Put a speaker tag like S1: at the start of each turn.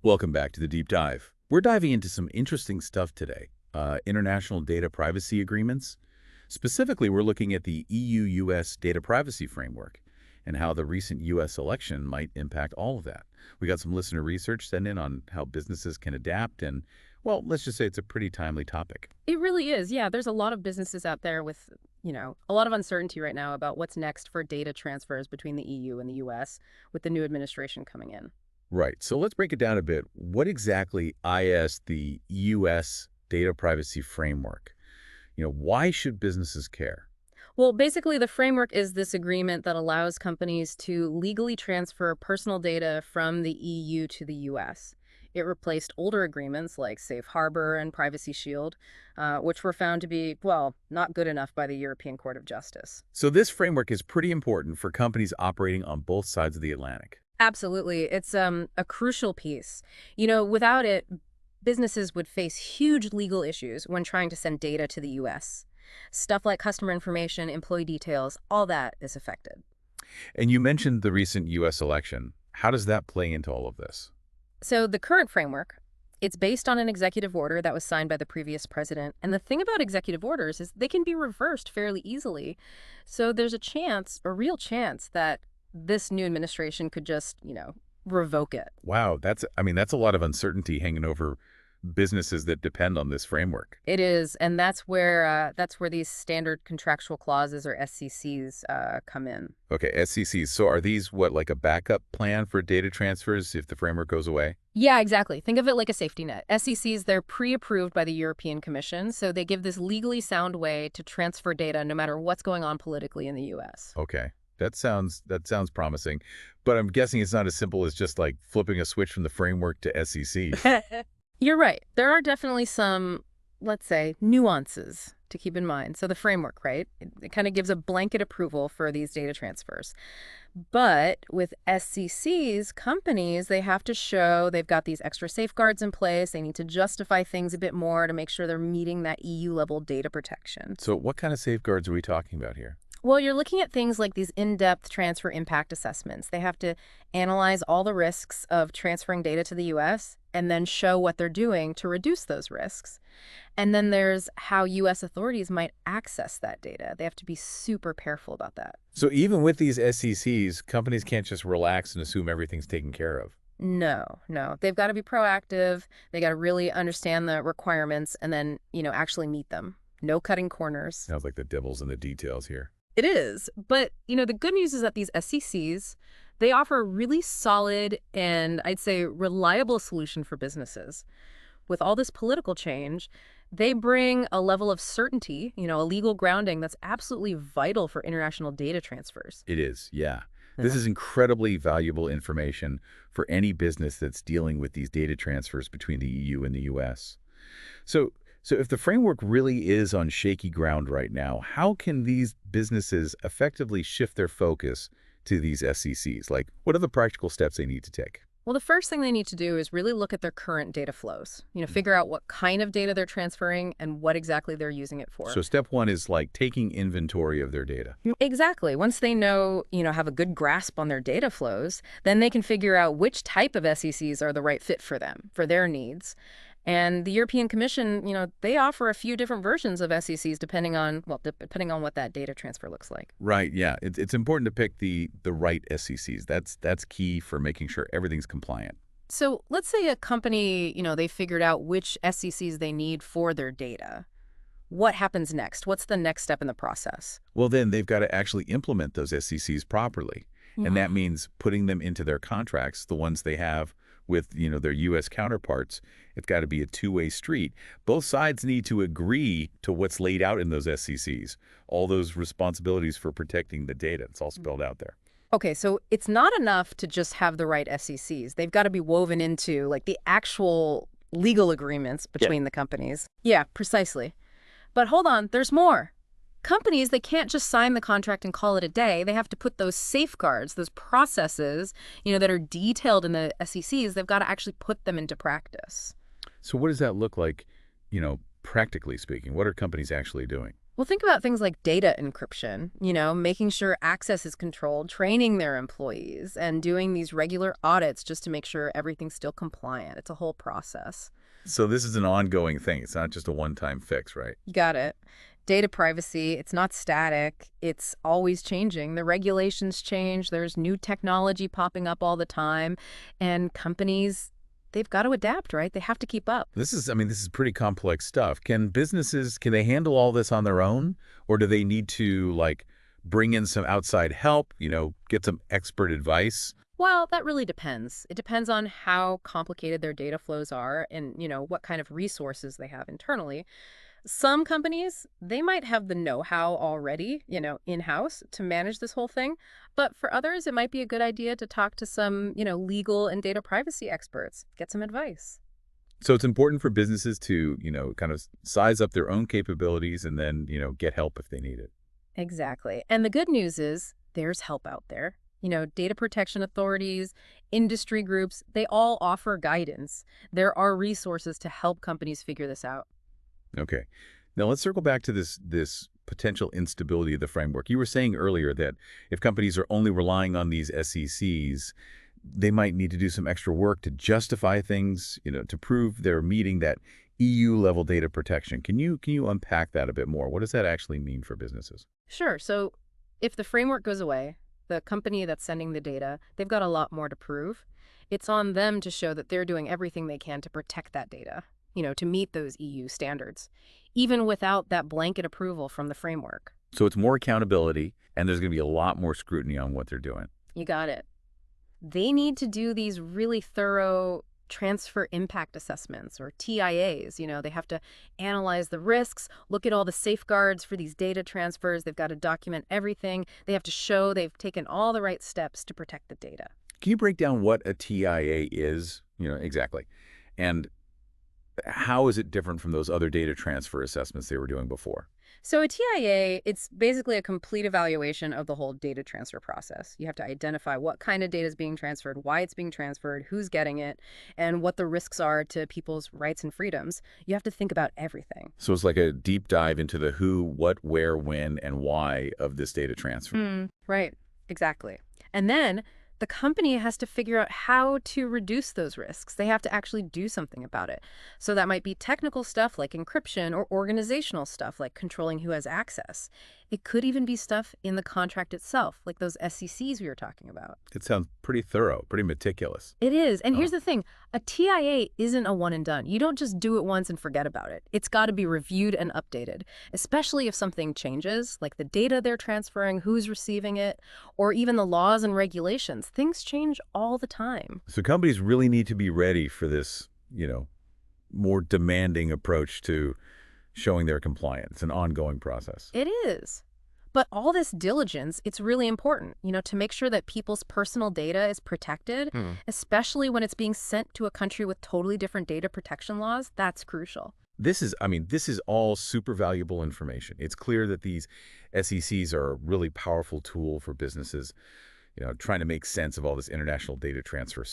S1: Welcome back to the Deep Dive. We're diving into some interesting stuff today. International data privacy agreements. Specifically, we're looking at the EU-U.S. data privacy framework and how the recent U.S. election might impact all of that. We got some listener research sent in on how businesses can adapt and, well, let's just say it's a pretty timely topic.
S2: It really is. Yeah, there's a lot of businesses out there with, a lot of uncertainty right now about what's next for data transfers between the EU and the US with the new administration coming in.
S1: Right, so let's break it down a bit. What exactly is the U.S. data privacy framework? Why should businesses care?
S2: Well, basically, the framework is this agreement that allows companies to legally transfer personal data from the EU to the US. It replaced older agreements like Safe Harbor and Privacy Shield, which were found to be, well, not good enough by the European Court of Justice.
S1: So this framework is pretty important for companies operating on both sides of the Atlantic.
S2: Absolutely. It's a crucial piece. Without it, businesses would face huge legal issues when trying to send data to the US. Stuff like customer information, employee details, all that is affected.
S1: And you mentioned the recent U.S. election. How does that play into all of this?
S2: So the current framework, it's based on an executive order that was signed by the previous president. And the thing about executive orders is they can be reversed fairly easily. So there's a real chance that this new administration could just, revoke it.
S1: Wow, that's a lot of uncertainty hanging over businesses that depend on this framework.
S2: It is, and that's where these standard contractual clauses or SCCs come in.
S1: Okay, SCCs. So are these like a backup plan for data transfers if the framework goes away?
S2: Yeah, exactly. Think of it like a safety net. SCCs, they're pre-approved by the European Commission, so they give this legally sound way to transfer data no matter what's going on politically in the U.S.
S1: Okay. That sounds promising, but I'm guessing it's not as simple as just like flipping a switch from the framework to SCCs.
S2: You're right. There are definitely some, let's say, nuances to keep in mind. So the framework, right? It kind of gives a blanket approval for these data transfers. But with SCCs, companies, they have to show they've got these extra safeguards in place. They need to justify things a bit more to make sure they're meeting that EU-level data protection.
S1: So what kind of safeguards are we talking about here?
S2: Well, you're looking at things like these in-depth transfer impact assessments. They have to analyze all the risks of transferring data to the U.S. and then show what they're doing to reduce those risks. And then there's how U.S. authorities might access that data. They have to be super careful about that.
S1: So even with these SCCs, companies can't just relax and assume everything's taken care of.
S2: No. They've got to be proactive. They got to really understand the requirements and then, actually meet them. No cutting corners.
S1: Sounds like the devil's in the details here.
S2: It is. But, the good news is that these SCCs, they offer a really solid and I'd say reliable solution for businesses. With all this political change, they bring a level of certainty, a legal grounding that's absolutely vital for international data transfers.
S1: It is, yeah. This is incredibly valuable information for any business that's dealing with these data transfers between the EU and the US. So if the framework really is on shaky ground right now, how can these businesses effectively shift their focus to these SCCs? Like, what are the practical steps they need to take?
S2: Well, the first thing they need to do is really look at their current data flows, figure out what kind of data they're transferring and what exactly they're using it for.
S1: So step one is like taking inventory of their data.
S2: Exactly. Once they know, have a good grasp on their data flows, then they can figure out which type of SCCs are the right fit for them, for their needs. And the European Commission, they offer a few different versions of SCCs depending on what that data transfer looks like.
S1: Right, yeah. It's important to pick the right SCCs. That's key for making sure everything's compliant.
S2: So let's say a company, they figured out which SCCs they need for their data. What happens next? What's the next step in the process?
S1: Well, then they've got to actually implement those SCCs properly. And that means putting them into their contracts, the ones they have with, their U.S. counterparts. It's got to be a two-way street. Both sides need to agree to what's laid out in those SCCs, all those responsibilities for protecting the data. It's all spelled out there.
S2: Okay, so it's not enough to just have the right SCCs. They've got to be woven into, like, the actual legal agreements between the companies. Yeah, precisely. But hold on, there's more. Companies, they can't just sign the contract and call it a day. They have to put those safeguards, those processes, that are detailed in the SCCs, they've got to actually put them into practice.
S1: So what does that look like, practically speaking? What are companies actually doing?
S2: Well, think about things like data encryption, making sure access is controlled, training their employees, and doing these regular audits just to make sure everything's still compliant. It's a whole process.
S1: So this is an ongoing thing. It's not just a one-time fix, right?
S2: You got it. Data privacy, it's not static. It's always changing. The regulations change. There's new technology popping up all the time. And companies, they've got to adapt, right? They have to keep up.
S1: This is pretty complex stuff. Can they handle all this on their own? Or do they need to, like, bring in some outside help, get some expert advice?
S2: Well, that really depends. It depends on how complicated their data flows are and, what kind of resources they have internally. Some companies, they might have the know-how already, in-house to manage this whole thing. But for others, it might be a good idea to talk to some, legal and data privacy experts, get some advice.
S1: So it's important for businesses to, kind of size up their own capabilities and then, get help if they need it.
S2: Exactly. And the good news is there's help out there. Data protection authorities, industry groups, they all offer guidance. There are resources to help companies figure this out.
S1: Okay. Now let's circle back to this potential instability of the framework. You were saying earlier that if companies are only relying on these SCCs, they might need to do some extra work to justify things, to prove they're meeting that EU-level data protection. Can you unpack that a bit more? What does that actually mean for businesses?
S2: Sure. So if the framework goes away, the company that's sending the data, they've got a lot more to prove. It's on them to show that they're doing everything they can to protect that data, to meet those EU standards, even without that blanket approval from the framework.
S1: So it's more accountability, and there's going to be a lot more scrutiny on what they're doing.
S2: You got it. They need to do these really thorough transfer impact assessments, or TIAs. They have to analyze the risks, look at all the safeguards for these data transfers. They've got to document everything. They have to show they've taken all the right steps to protect the data.
S1: Can you break down what a TIA is, exactly? And how is it different from those other data transfer assessments they were doing before?
S2: So a TIA, it's basically a complete evaluation of the whole data transfer process. You have to identify what kind of data is being transferred, why it's being transferred, who's getting it, and what the risks are to people's rights and freedoms. You have to think about everything.
S1: So it's like a deep dive into the who, what, where, when, and why of this data transfer.
S2: Right, exactly. And then the company has to figure out how to reduce those risks. They have to actually do something about it. So that might be technical stuff like encryption or organizational stuff like controlling who has access. It could even be stuff in the contract itself, like those SCCs we were talking about.
S1: It sounds pretty thorough, pretty meticulous.
S2: It is. And here's the thing. A TIA isn't a one and done. You don't just do it once and forget about it. It's got to be reviewed and updated, especially if something changes, like the data they're transferring, who's receiving it, or even the laws and regulations. Things change all the time.
S1: So companies really need to be ready for this, more demanding approach to showing their compliance. It's an ongoing process.
S2: It is. But all this diligence, it's really important, to make sure that people's personal data is protected, especially when it's being sent to a country with totally different data protection laws. That's crucial.
S1: This is all super valuable information. It's clear that these SECs are a really powerful tool for businesses, trying to make sense of all this international data transfer stuff.